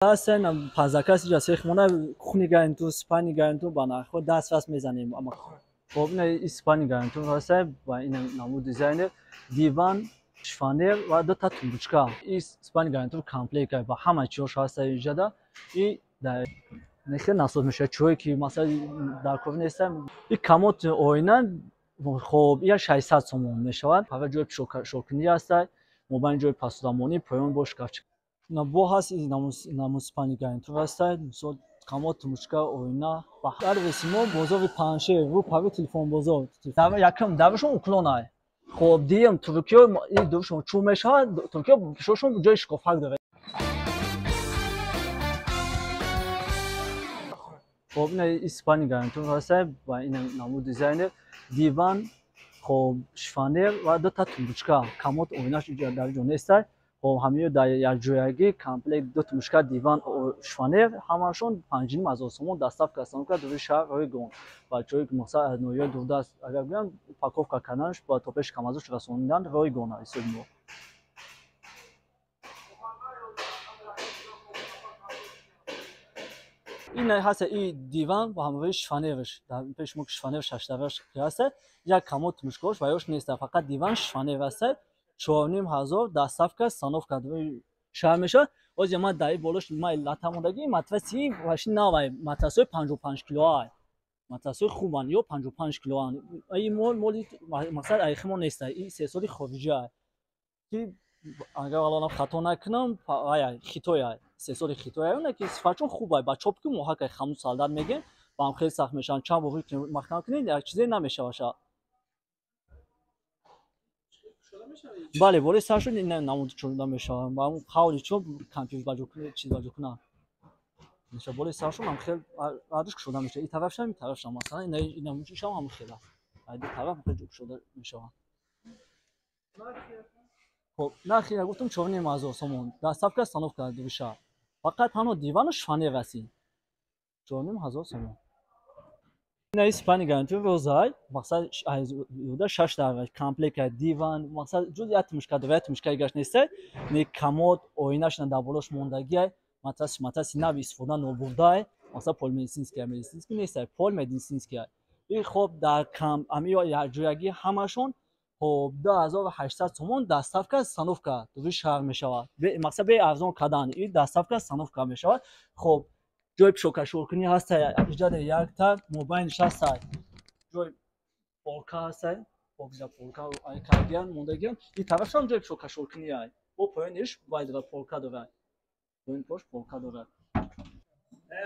اصلا پزاکاسی جا سیخمونه خونی گرینتو سپانی گرینتو بنا خود دست واسه میزنیم اما خب این اسپانی گرینتو واسه با این نمود دیزاین دیوان شفانر و دو تا تومبوچکا این اسپانی گرینتو کامپلیت با همه چیش واسه ایجاد این در نخیر ناسود میشه چوی که مثلا در کوی نیستم این کاموت اوینن خب یا 600 سومون میشود فقط جوی شوکنی هست موبایل جوی پاسدامونی پایون باش کافچ на бо ҳаст намуспани гайнту ҳастай мисол камо тумучка ойна ба ҳар весимо бозови панше ру пави телефон бозор якам давшон уклонай хоб дием туркиё и душон чу мешавад туркиё шошон ҷои шикофак дорад хоб ин испани гайнту ҳастай ба ин намуд дизайне диван хоб шифонер ва ду та тумучка камот ойнаш дар ҷо нестай خب همه در یک جایگی کامپلیت دو تا مشکل دیوان شفانر همشون 5000 سوم دستاف کسان که دوی شهر روی گون و چوی مثلا نویا دوردست اگر بیان پاکوفکا کننش با توپش کم ازش رسوندن روی گون است مو این هست این دیوان با همه شفانرش در پیش مو شفانر ششتاش هست یک کموت مشکلش وایش نیست فقط دیوان شفانر است 4500 دستافка становка шаҳр мешавад оз ма даи болош ма латамодаги матраси ваши навай матрасои 55 килоа матрасои хубан ё 55 килоа ай моли масад айхимо нест ин се соли хориҷа ки агар алон хато накунам ай хитоя се соли хитоя на ки сифачон хубай ба чопки моҳака хаму салдат мегем ба ам хел сахт мешавад чанд боғи махкам кунед як чизе намешавад бале боле саршуд ин намуд чунда мешавад ба ам хавли чо компютер баҷо кунед чиз баҷо кунам меша боле саршуд ам хел адуш шуда меша ин тараф шам масалан ин намуд шам ам хела айди тараф хел шуда мешавад хоб нахи я гуфтам 4500 сомон дастафка становка душа фақат ҳано дивану шфане васи 4500 сомон ин испани ганту розай мақсад юда 6 дарва комплект диван мақсад ҷуз як мушка гаш нестай не камод оинаш на dabolosh мондагия матрас нави истифода нобурдай мақсад полмедицинская нестай полмедицинская и хоб дар кам ами як ҷояги ҳамашон хоб 2800 сомон дастафка становка дуи шаҳр мешавад мақсад бе арзон кадан и дастафка становка мешавад хоб ҷои пишокашуркунӣ ҳаста иҷоди якта мобайниш ҳаста ҷои полка ҳаста богза полка ай кардиан мондагиан и тарафшам ҷои пишокашуркунӣ ай бо поёниш байдра полка дорад поён пош полка дорад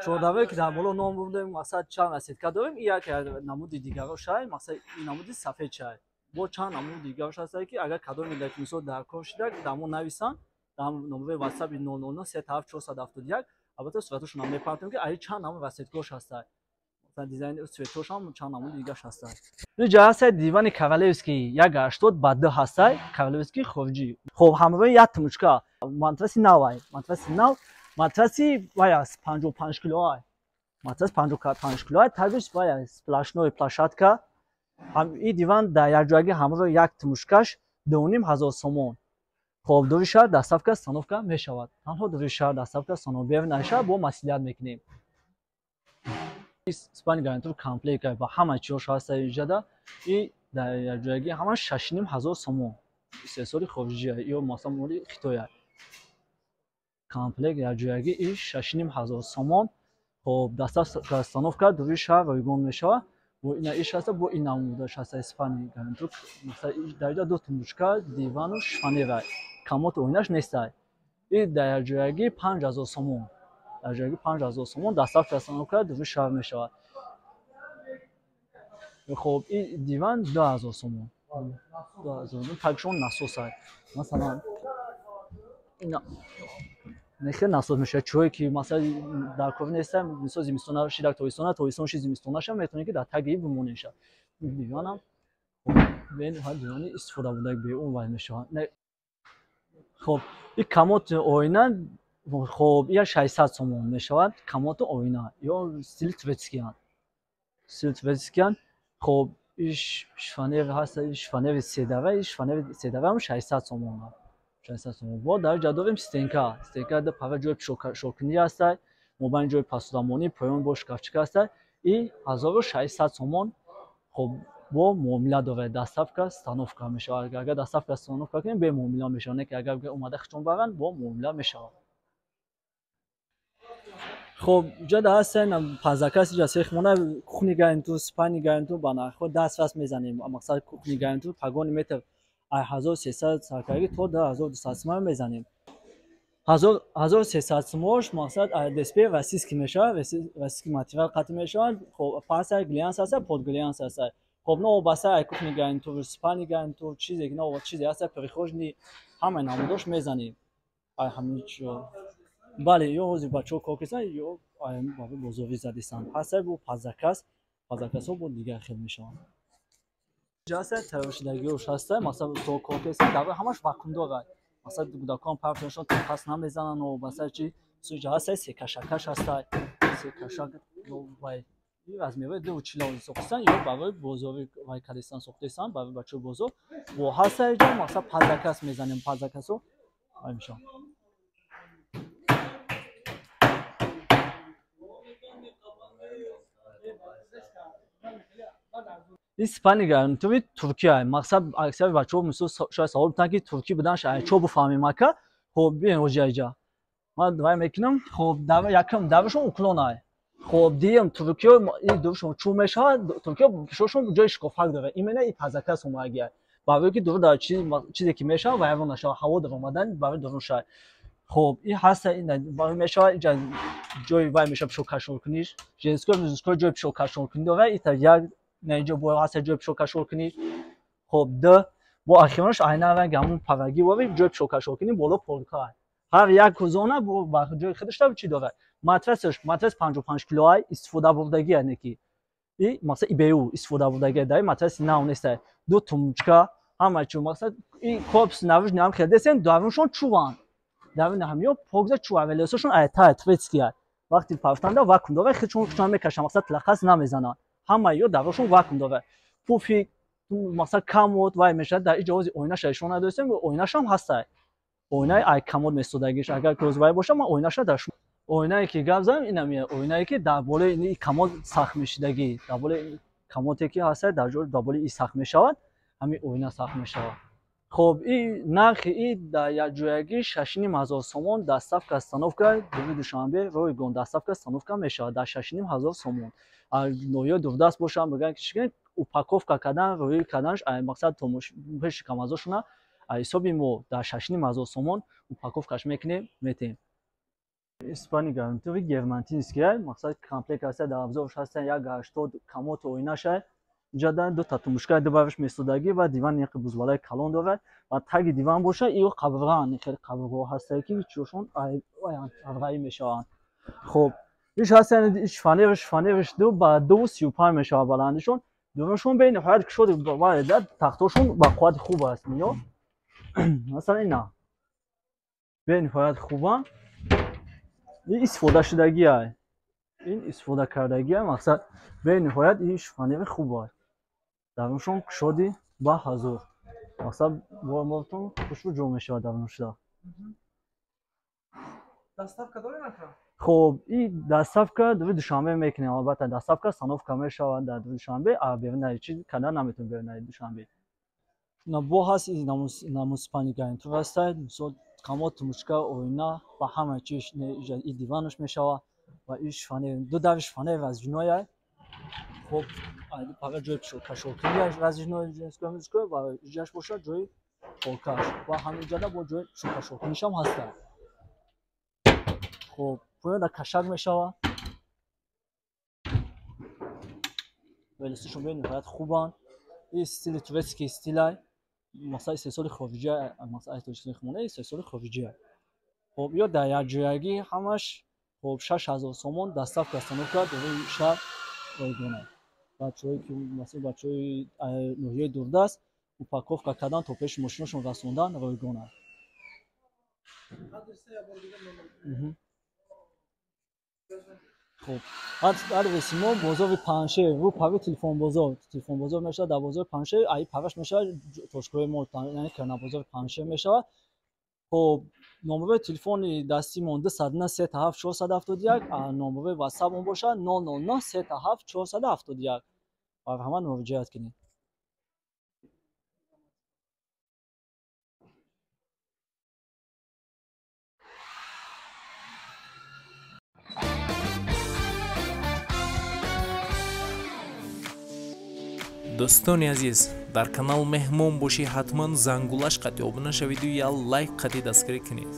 чордаве ки дар боло ном бурдем мақсад чанд асетка дорем и як намуди дигарош ай мақсад ин намуди сафед чай бо чанд намуди дигарош ҳаста ки агар кадом миллат мисол дар кор шуда дамо нависан дар номераи ватсапи 009 37471 البته صورتشون هم میپرتیم که ای چند نام وسطگوش هست مثلا دیزاین صورتش هم چند نام دیگه هست اینجا هست دیوان کاولوسکی یک 80 بعد هست کاولوسکی خروجی خب همه یک تموچکا ماتراسی نوای ماتراسی وایس 55 کیلو ماتراس 55 کیلو تابش وایس پلاشنوی پلاشاتکا هم این دیوان در یک جایی همه یک تموچکاش 2500 سومون خب دوی شهر دستاфка становка мешавад танҳо دوی шаҳр дастафка становка наша бо маслиҳат мекунем испани гайнту комплект ба ҳама чиёш ҳаста иҷода и дар як ҷояги ҳама 6500 сомон се соли хориҷия ё масалан моли хитоя комплект як ҷояги и 6500 сомон хоб дастафка становка دوی шаҳр ройгон мешавад бо ина иш ҳаста бо ин намудаш ҳаста испани гайнту масалан дар ҷо ду тумбучка дивану шфанера камот ойнаш нестай и дар як ҷояги 5000 сомон дар ҷояги 5000 сомон дастафка становка дуи шаҳр мешавад хоб ин диван 2000 сомон 2000 такшон насосай масалан ина нехе насос мешавад чое ки масалан дар кор нестам мисол зимистона шидак тоистона зимистонаша метавонед ки дар таги бимонеша диванам бен ҳар дивани истифода будаг бе он вай мешавад خب این کاموت آینه خب یا 600 سومون میشود کاموت آینه یا سیلتویتسکیان خب ایش شفانر هست شفانر سه دوه هم 600 سومون 600 сомон. Бо дар ҷа дорем стенка. Стенка да пара ҷои шокунӣ ҳастай, мобайни ҷои посудамонӣ, поён бо шкафчика ҳастай. И 1600 сомон. Хоб бо муомила дорад. Доставка становка мешавад. Агар доставка становка кунем бе муомила мешавад. Не ки агар омада хиштон баранд бо муомила мешавад. خب جدا هستن پزاکاسی جاسی خمونه کخنی گاین تو سپانی گاین تو بنا خود دست واسه میزنیم مقصد کخنی گاین تو پگانی متر 1300 سرکاری تو 1200 سوم میزنیم 1300 سومش مقصد دسپی واسیسکی میشه واسیسکی ماتریال قطع میشه خب پاس گلیانس هست پود گلیانس هست خب نو باسه کخنی گاین تو سپانی گاین تو چیزی که نو چیزی هست پریخوجنی همه نامدوش میزنیم همین چیو بله یو روزی بچه ها کار کردن یا آیم بابا بزرگی زدیستن هسته بو پزاکاس ها بود دیگر خیلی میشون جاسه تراشیدگی روش هسته مثلا تو کار کردن داره همش واکوم داره مثلا دکان پرتشون تخص نمیزنن و مثلا چی سوجا هسته سکشکش هسته سکشک نو وای از میوه دو چیلا ساختن یا برای بزرگی وای کردن ساختن برای بچه بزرگ و هسته جا مثلا پزاکاس میزنیم پزاکاسو آیم میشون اسپانی گرانتوی ترکیه مقصد اکثر بچه‌ها مثلا شاید سوال بودن که ترکی بدن شاید چه بفهمیم که خب بیاین وجایجا ما دوای میکنم خب داو یکم داوشون اوکلونای خب دیم ترکیه این دوشون چون میشه ترکیه شوشون جای شکافک داره ایمنه این پزاکاس اوماگه برای که دور داره چیزی که میشه و اون نشه هوا در اومدن برای درون شای خب این هست این برای میشه اینجا جای وای میشه شوکاشون کنیش جنسکو جای شوکاشون کنی داره ایتالیا نه اینجا با هست جوب شوکاشور کنی خب ده با اخیرش عینه رنگ همون پرگی و جوب شوکاشور کنی بالا پولکا هر یک کوزونه با جای خودش داره چی داره ماترس 55 کیلوای استفاده بردگی یعنی کی این مثلا ایبیو استفاده بردگی داره ماترس نه اون است دو تومچکا همه چی مثلا این کوپس نوش نام خیلی سن داروشون چوبان دارن همیو پوگز چوبلسشون ایتا تفیتسکیه وقتی پافتنده واکوم داره خودشون میکشن مثلا تلخص نمیزنن همه یو داروشون واکوم داره پوفی مثلا کامود وای میشه در اجازه اویناش ایشون نداشتیم اویناش هم هسته اوینای ای کامود میسودگیش اگر کروز وای باشه ما اویناش داشت اوینایی که گفتم اینا میه اوینایی که در بالا این کامود سخت میشدگی در بالا کامودی که هسته در جور در بالا این سخت میشود همین اوینا سخت میشود خب این نرخ این در یک جویگی 6,500 سومون دستافک استانوفکا دوشنبه روی گون دستافک استانوفکا میشه در 6,500 سومون نوعی دوردست باشن بگن که چیکار اوپاکوفکا کردن روی کردنش مقصد تومش پیش کمازشونه حسابی مو در 6,500 سومون اوپاکوفکاش میکنیم میتیم اسپانی گارانتی گرمانتینسکی مقصد کامپلکت هست در ابزارش هستن یک 80 کاموت اویناشه جدا دو تا تومشکای دوبارش میسودگی و دیوان یک بزبالای کلون داره و تگ دیوان باشه ایو قبران خیلی قبرگاه هسته که چوشون آیان میشوند خب ایش هستن ایش فانیرش دو با 2.35 میشه بلندشون دورشون بین نهایت که شد باید تختاشون با قوت خوب است میو مثلا اینا به نهایت خوبه این استفاده شدگی های این استفاده کردگی های مقصد به نهایت ایش فانیر خوبه درونشون شدی با حضور مقصد با مورتون خوشبو جو میشه درونش دا دستافکا داری نکنم خب این دستافکا دوشنبه میکنیم البته دستافکا سانوفکا میشه در دوشنبه بیرون چیز کردن نمیتون بیرون دوشنبه نه با هست این ناموس پانی گاین تو هسته مثلا کاموت تومشکا اوینا با همه چیز این دیوانش میشه و ایش فانی دو درش فانی از جنویه خب ایدی فقط جوی کشوکنی از جنوی جنس کنیش و ایجاش باشه جوی پولکاش و همین جدا با جوی کشوکنیش هم هسته خب پویا در کشک میشه ولیستشون به نهایت خوبن این استیل توریسکی استیلای مثلا استیل خارجی مثلا استیل خمونه استیل خارجی خب یا در یک جایگی همش خب 6,000 سومون دستافک استانوفکا دوی شهر رایگونه بچه‌ای که مثلا بچه‌ای نوعی دوردست اوپاکوفکا کردن تا پیش ماشینشون رسوندن رایگونه خب بعد رسیمو بازار پنشه رو پاوی تلفن بازار میشه در بازار پنشه ای پاوش میشه توشکوی مولتان یعنی کرنا بازار پنشه میشه خب номерои телефони дастӣ монда 107 471 номерои ватсапмон бошад 009 37 471 марҳамат муроҷиат кунед. дӯстони азиз, дар канал меҳмон бошӣ ҳатман зангулаш қати обуна шавиду я лайк қати дастгирӣ кунед.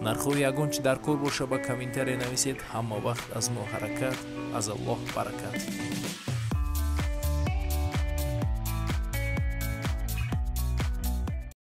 нархҳои ягон чи дар кор боша ба комментария нависед. ҳама вақт аз мо ҳаракат, аз Аллоҳ баракат.